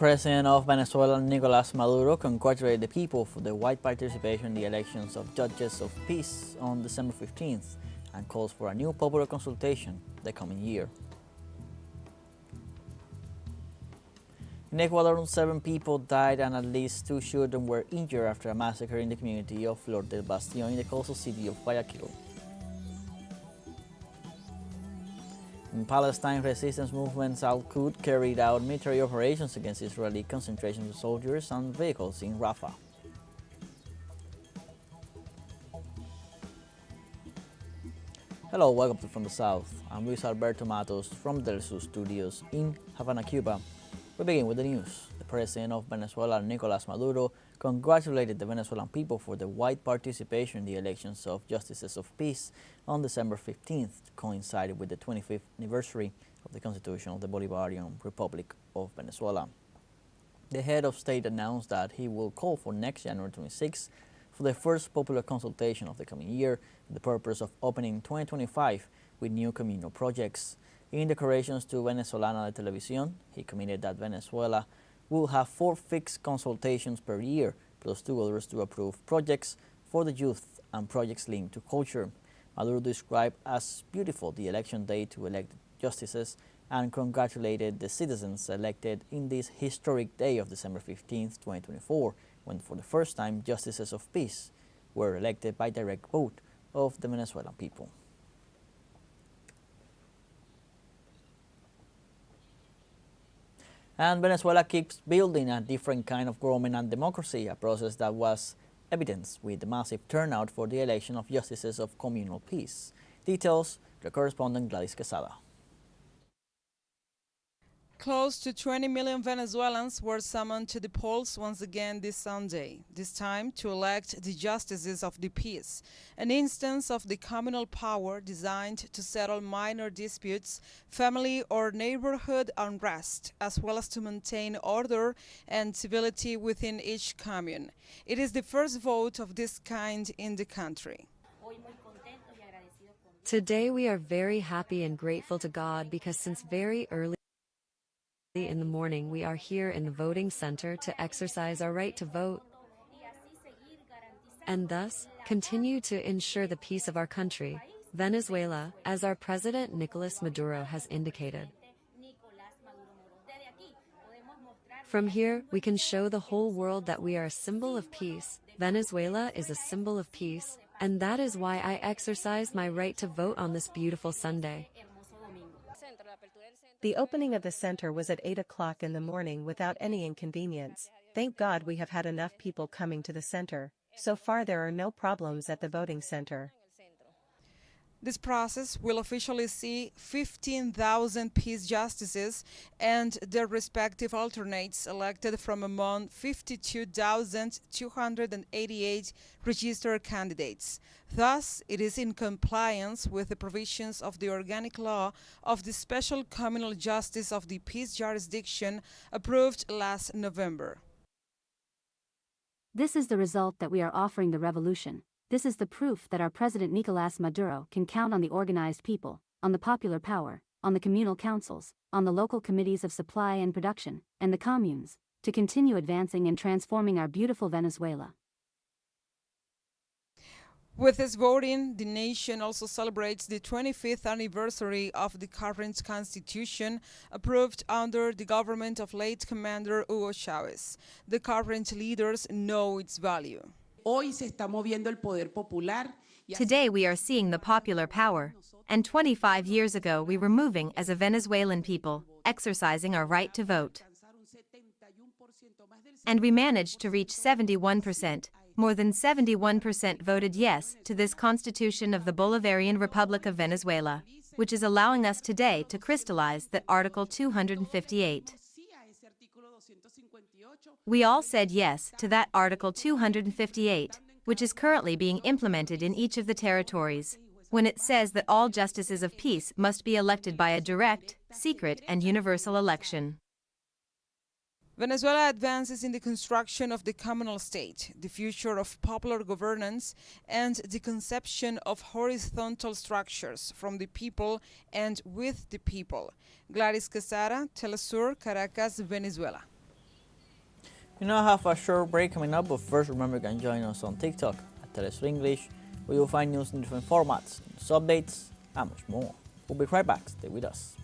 President of Venezuela, Nicolás Maduro, congratulated the people for the wide participation in the elections of Judges of Peace on December 15th and calls for a new popular consultation the coming year. In Ecuador, 7 people died and at least 2 children were injured after a massacre in the community of Flor del Bastion in the coastal city of Guayaquil. In Palestine, resistance movements Al-Quds carried out military operations against Israeli concentration soldiers and vehicles in Rafah. Hello, welcome to From the South. I'm Luis Alberto Matos from teleSUR studios in Havana, Cuba. We begin with the news. The President of Venezuela, Nicolás Maduro, congratulated the Venezuelan people for the wide participation in the elections of Justices of Peace on December 15th, coincided with the 25th anniversary of the Constitution of the Bolivarian Republic of Venezuela. The head of state announced that he will call for next January 26 for the first popular consultation of the coming year with the purpose of opening 2025 with new communal projects. In declarations to Venezuelan television, he committed that Venezuela will have 4 fixed consultations per year, plus 2 others to approve projects for the youth and projects linked to culture. Maduro described as beautiful the election day to elect justices and congratulated the citizens elected in this historic day of December 15, 2024, when for the first time Justices of Peace were elected by direct vote of the Venezuelan people. And Venezuela keeps building a different kind of government and democracy, a process that was evidenced with the massive turnout for the election of justices of communal peace. Details, the correspondent Gladys Quesada. Close to 20 million Venezuelans were summoned to the polls once again this Sunday, this time to elect the Justices of the Peace, an instance of the communal power designed to settle minor disputes, family or neighborhood unrest, as well as to maintain order and civility within each commune. It is the first vote of this kind in the country. Today we are very happy and grateful to God because since very early in the morning we are here in the voting center to exercise our right to vote and thus continue to ensure the peace of our country, Venezuela, as our President Nicolás Maduro has indicated. From here, we can show the whole world that we are a symbol of peace. Venezuela is a symbol of peace, and that is why I exercise my right to vote on this beautiful Sunday. The opening of the center was at 8 o'clock in the morning without any inconvenience. Thank God we have had enough people coming to the center. So far there are no problems at the voting center. This process will officially see 15,000 peace justices and their respective alternates elected from among 52,288 registered candidates. Thus, it is in compliance with the provisions of the organic law of the Special Communal Justice of the Peace Jurisdiction approved last November. This is the result that we are offering the revolution. This is the proof that our President Nicolás Maduro can count on the organized people, on the popular power, on the communal councils, on the local committees of supply and production, and the communes, to continue advancing and transforming our beautiful Venezuela. With this voting, the nation also celebrates the 25th anniversary of the current constitution approved under the government of late Commander Hugo Chavez. The current leaders know its value. Today we are seeing the popular power, and 25 years ago we were moving as a Venezuelan people, exercising our right to vote. And we managed to reach 71%. More than 71% voted yes to this Constitution of the Bolivarian Republic of Venezuela, which is allowing us today to crystallize that Article 258. We all said yes to that Article 258, which is currently being implemented in each of the territories, when it says that all justices of peace must be elected by a direct, secret, and universal election. Venezuela advances in the construction of the communal state, the future of popular governance, and the conception of horizontal structures from the people and with the people. Gladys Quesada, teleSUR, Caracas, Venezuela. We now have a short break coming up, but first remember you can join us on TikTok at teleSUR English, where you'll find news in different formats, news updates, and much more. We'll be right back. Stay with us.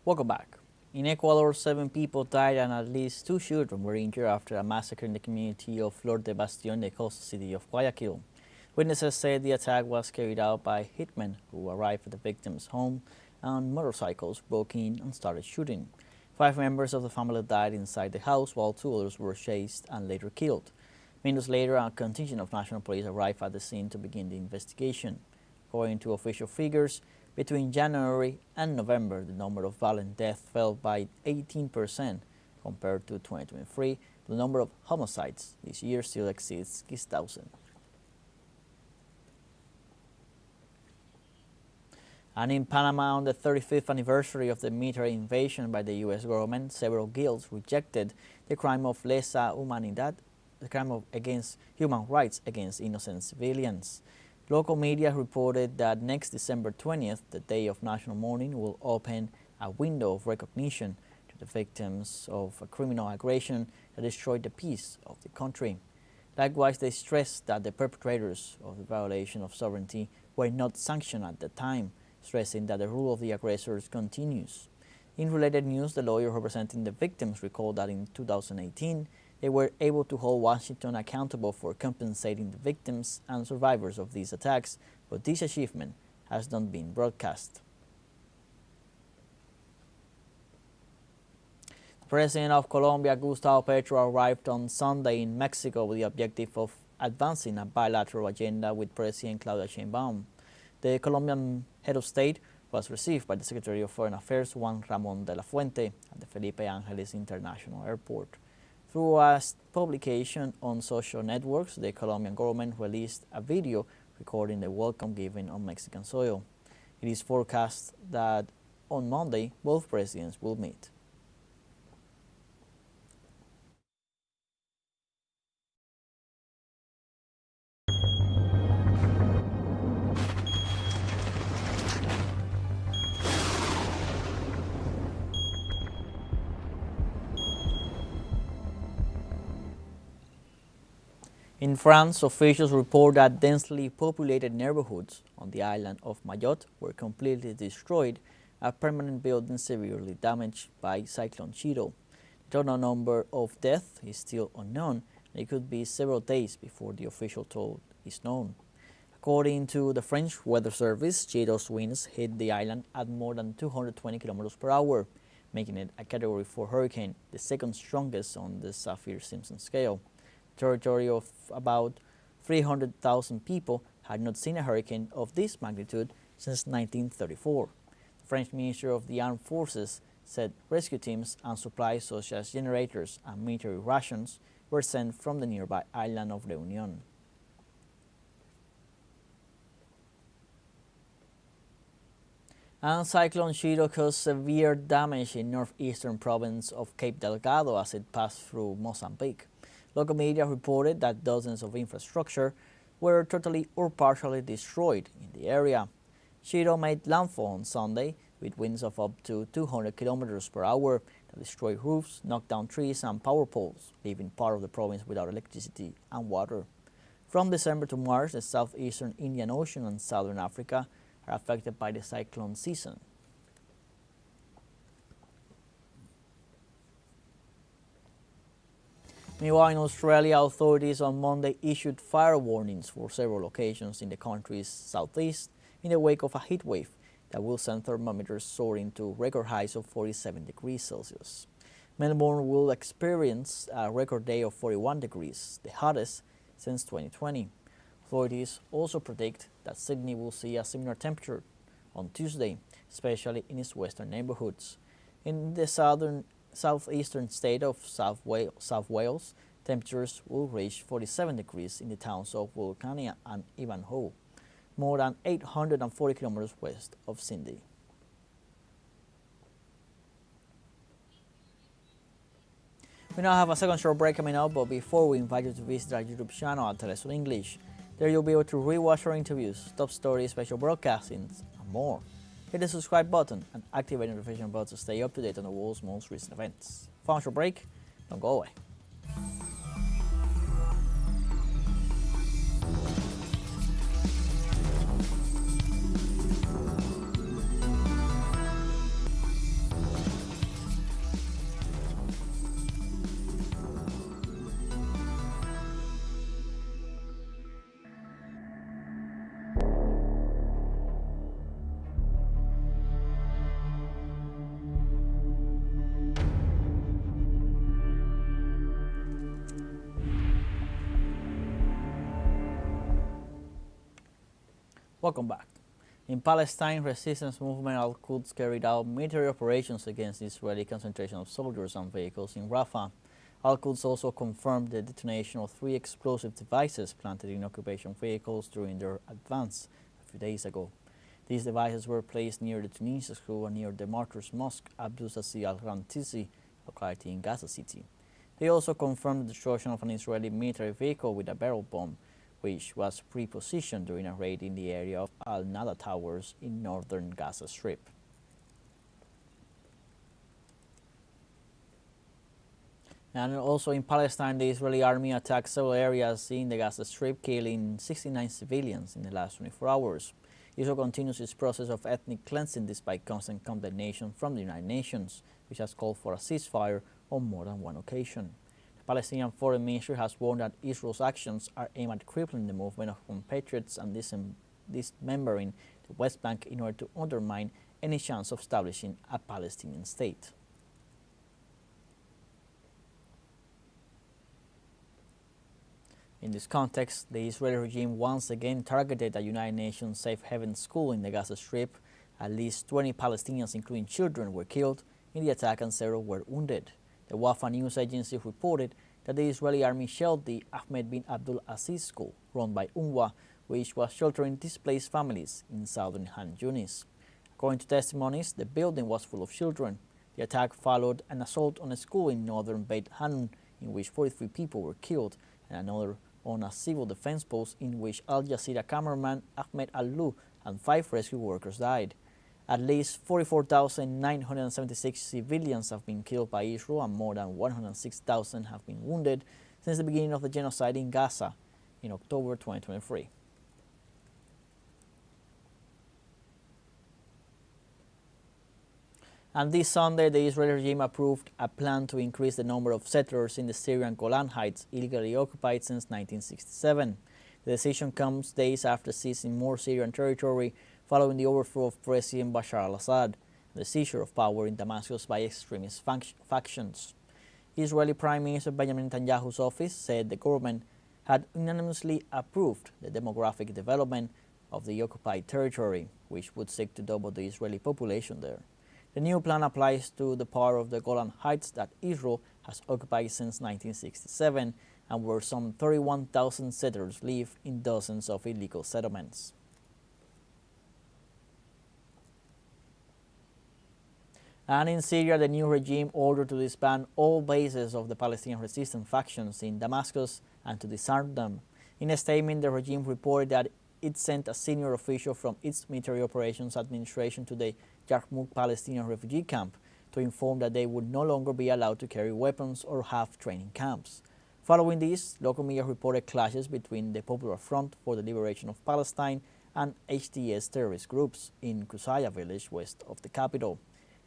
Welcome back. In Ecuador, 7 people died and at least 2 children were injured after a massacre in the community of Flor de Bastión, the coastal city of Guayaquil. Witnesses said the attack was carried out by hitmen who arrived at the victim's home on motorcycles, broke in and started shooting. 5 members of the family died inside the house, while 2 others were chased and later killed. Minutes later, a contingent of national police arrived at the scene to begin the investigation. According to official figures, between January and November, the number of violent deaths fell by 18% compared to 2023. The number of homicides this year still exceeds 6,000. And in Panama, on the 35th anniversary of the military invasion by the U.S. government, several guilds rejected the crime of lesa humanidad, the crime against human rights against innocent civilians. Local media reported that next December 20th, the day of national mourning, will open a window of recognition to the victims of a criminal aggression that destroyed the peace of the country. Likewise, they stressed that the perpetrators of the violation of sovereignty were not sanctioned at the time, stressing that the rule of the aggressors continues. In related news, the lawyer representing the victims recalled that in 2018, they were able to hold Washington accountable for compensating the victims and survivors of these attacks, but this achievement has not been broadcast. The President of Colombia, Gustavo Petro, arrived on Sunday in Mexico with the objective of advancing a bilateral agenda with President Claudia Sheinbaum. The Colombian head of state was received by the Secretary of Foreign Affairs, Juan Ramón de la Fuente, at the Felipe Ángeles International Airport. Through a publication on social networks, the Colombian government released a video recording the welcome given on Mexican soil. It is forecast that on Monday, both presidents will meet. In France, officials report that densely populated neighborhoods on the island of Mayotte were completely destroyed, a permanent building severely damaged by Cyclone Chido. The total number of deaths is still unknown, and it could be several days before the official toll is known. According to the French Weather Service, Chido's winds hit the island at more than 220 kilometers per hour, making it a Category 4 hurricane, the second strongest on the Saffir-Simpson scale. Territory of about 300,000 people had not seen a hurricane of this magnitude since 1934. The French Minister of the Armed Forces said rescue teams and supplies such as generators and military rations were sent from the nearby island of Réunion. And Cyclone Chido caused severe damage in northeastern province of Cape Delgado as it passed through Mozambique. Local media reported that dozens of infrastructure were totally or partially destroyed in the area. Chido made landfall on Sunday with winds of up to 200 kilometers per hour that destroyed roofs, knocked down trees and power poles, leaving part of the province without electricity and water. From December to March, the southeastern Indian Ocean and southern Africa are affected by the cyclone season. Meanwhile, in Australia, authorities on Monday issued fire warnings for several locations in the country's southeast in the wake of a heat wave that will send thermometers soaring to record highs of 47 degrees Celsius. Melbourne will experience a record day of 41 degrees, the hottest since 2020. Authorities also predict that Sydney will see a similar temperature on Tuesday, especially in its western neighborhoods. In the southeastern state of South Wales, temperatures will reach 47 degrees in the towns of Wilcannia and Ivanhoe, more than 840 kilometers west of Sydney. We now have a second short break coming up, but before we invite you to visit our YouTube channel at teleSUR English. There you'll be able to rewatch our interviews, top stories, special broadcastings, and more. Hit the subscribe button and activate the notification bell to stay up to date on the world's most recent events. Final short break, don't go away. Welcome back. In Palestine, resistance movement Al-Quds carried out military operations against the Israeli concentration of soldiers and vehicles in Rafah. Al-Quds also confirmed the detonation of 3 explosive devices planted in occupation vehicles during their advance a few days ago. These devices were placed near the Tunisia school and near the Martyrs Mosque Abdul Sassi al-Rantisi locality in Gaza City. They also confirmed the destruction of an Israeli military vehicle with a barrel bomb, which was pre-positioned during a raid in the area of Al-Nada Towers in northern Gaza Strip. And also in Palestine, the Israeli army attacked several areas in the Gaza Strip, killing 69 civilians in the last 24 hours. Israel continues its process of ethnic cleansing despite constant condemnation from the United Nations, which has called for a ceasefire on more than one occasion. The Palestinian Foreign Ministry has warned that Israel's actions are aimed at crippling the movement of compatriots and dismembering the West Bank in order to undermine any chance of establishing a Palestinian state. In this context, the Israeli regime once again targeted a United Nations safe haven school in the Gaza Strip. At least 20 Palestinians, including children, were killed in the attack and several were wounded. The Wafa news agency reported that the Israeli army shelled the Ahmed bin Abdul Aziz school, run by UNRWA, which was sheltering displaced families in southern Han Yunis. According to testimonies, the building was full of children. The attack followed an assault on a school in northern Beit Hanun, in which 43 people were killed, and another on a civil defense post in which Al Jazeera cameraman Ahmed Al-Lu and 5 rescue workers died. At least 44,976 civilians have been killed by Israel and more than 106,000 have been wounded since the beginning of the genocide in Gaza in October 2023. And this Sunday, the Israeli regime approved a plan to increase the number of settlers in the Syrian Golan Heights, illegally occupied since 1967. The decision comes days after seizing more Syrian territory following the overthrow of President Bashar al-Assad and the seizure of power in Damascus by extremist factions. Israeli Prime Minister Benjamin Netanyahu's office said the government had unanimously approved the demographic development of the occupied territory, which would seek to double the Israeli population there. The new plan applies to the part of the Golan Heights that Israel has occupied since 1967 and where some 31,000 settlers live in dozens of illegal settlements. And in Syria, the new regime ordered to disband all bases of the Palestinian resistance factions in Damascus and to disarm them. In a statement, the regime reported that it sent a senior official from its military operations administration to the Yarmouk Palestinian refugee camp to inform that they would no longer be allowed to carry weapons or have training camps. Following this, local media reported clashes between the Popular Front for the Liberation of Palestine and FTS terrorist groups in Kusaya village west of the capital.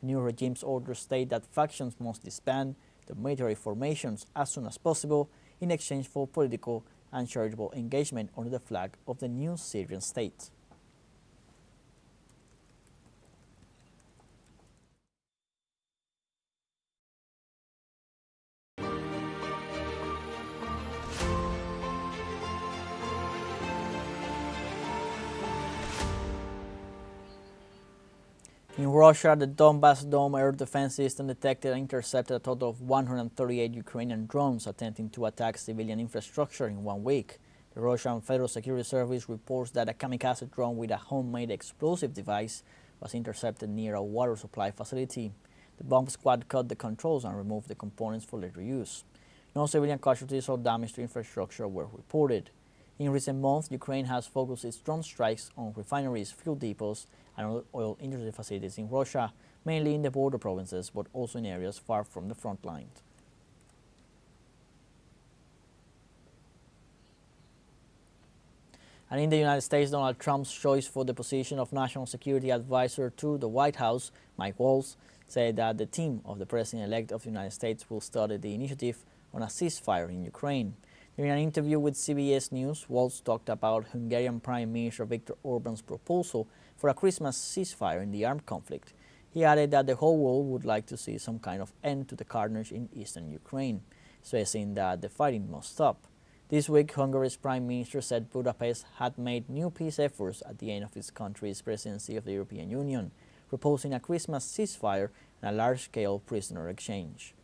The new regime's orders state that factions must disband the military formations as soon as possible in exchange for political and charitable engagement under the flag of the new Syrian state. In Russia, the Donbas Dome air defense system detected and intercepted a total of 138 Ukrainian drones attempting to attack civilian infrastructure in 1 week. The Russian Federal Security Service reports that a kamikaze drone with a homemade explosive device was intercepted near a water supply facility. The bomb squad cut the controls and removed the components for later use. No civilian casualties or damage to infrastructure were reported. In recent months, Ukraine has focused its drone strikes on refineries, fuel depots, and oil industry facilities in Russia, mainly in the border provinces, but also in areas far from the front lines. And in the United States, Donald Trump's choice for the position of National Security Advisor to the White House, Mike Waltz, said that the team of the President-elect of the United States will study the initiative on a ceasefire in Ukraine. During an interview with CBS News, Waltz talked about Hungarian Prime Minister Viktor Orban's proposal for a Christmas ceasefire in the armed conflict. He added that the whole world would like to see some kind of end to the carnage in eastern Ukraine, stressing that the fighting must stop. This week, Hungary's Prime Minister said Budapest had made new peace efforts at the end of its country's presidency of the European Union, proposing a Christmas ceasefire and a large-scale prisoner exchange.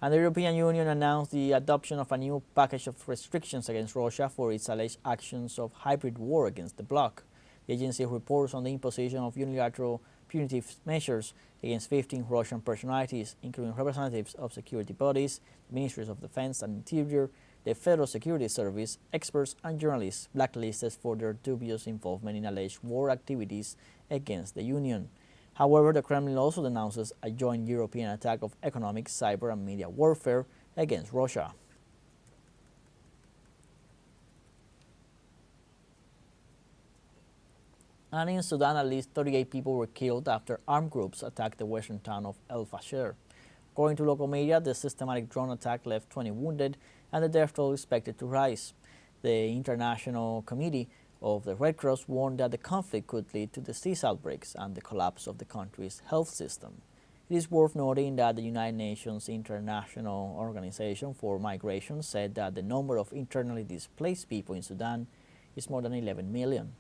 And the European Union announced the adoption of a new package of restrictions against Russia for its alleged actions of hybrid war against the bloc. The agency reports on the imposition of unilateral punitive measures against 15 Russian personalities, including representatives of security bodies, the Ministries of Defense and Interior, the Federal Security Service, experts and journalists blacklisted for their dubious involvement in alleged war activities against the Union. However, the Kremlin also denounces a joint European attack of economic, cyber and media warfare against Russia. And in Sudan, at least 38 people were killed after armed groups attacked the western town of El Fasher. According to local media, the systematic drone attack left 20 wounded and the death toll is expected to rise. The International Committee of the Red Cross warned that the conflict could lead to disease outbreaks and the collapse of the country's health system. It is worth noting that the United Nations International Organization for Migration said that the number of internally displaced people in Sudan is more than 11 million.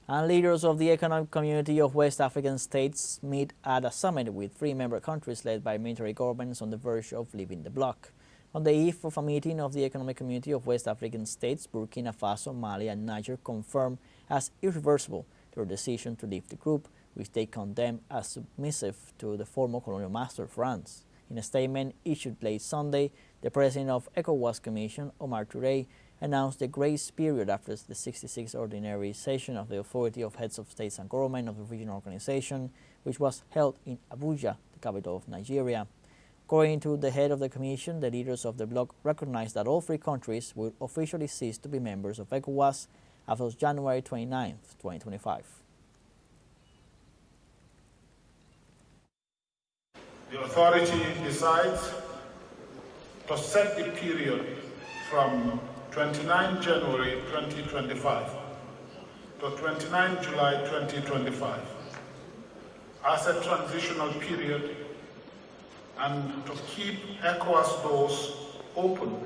And leaders of the Economic Community of West African States meet at a summit with 3 member countries led by military governments on the verge of leaving the bloc. On the eve of a meeting of the Economic Community of West African States, Burkina Faso, Mali and Niger confirmed as irreversible their decision to leave the group, which they condemned as submissive to the former colonial master France. In a statement issued late Sunday, the president of ECOWAS Commission, Omar Touré, announced the grace period after the 66th ordinary session of the Authority of Heads of States and Government of the regional organization, which was held in Abuja, the capital of Nigeria. According to the head of the commission, the leaders of the bloc recognized that all 3 countries will officially cease to be members of ECOWAS as of January 29, 2025. The authority decides to set the period from 29 January 2025 to 29 July 2025 as a transitional period and to keep ECOWAS doors open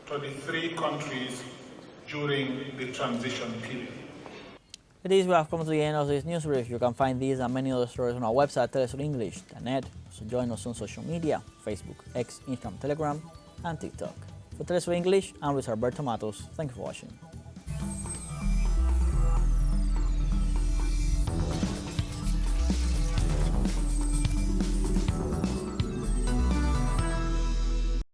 to the 3 countries during the transition period. With this, we have come to the end of this news brief. You can find these and many other stories on our website, telesurenglish.net. So join us on social media, Facebook, X, Instagram, Telegram, and TikTok. For TeleSUR English, I'm Luis Alberto Matos. Thank you for watching.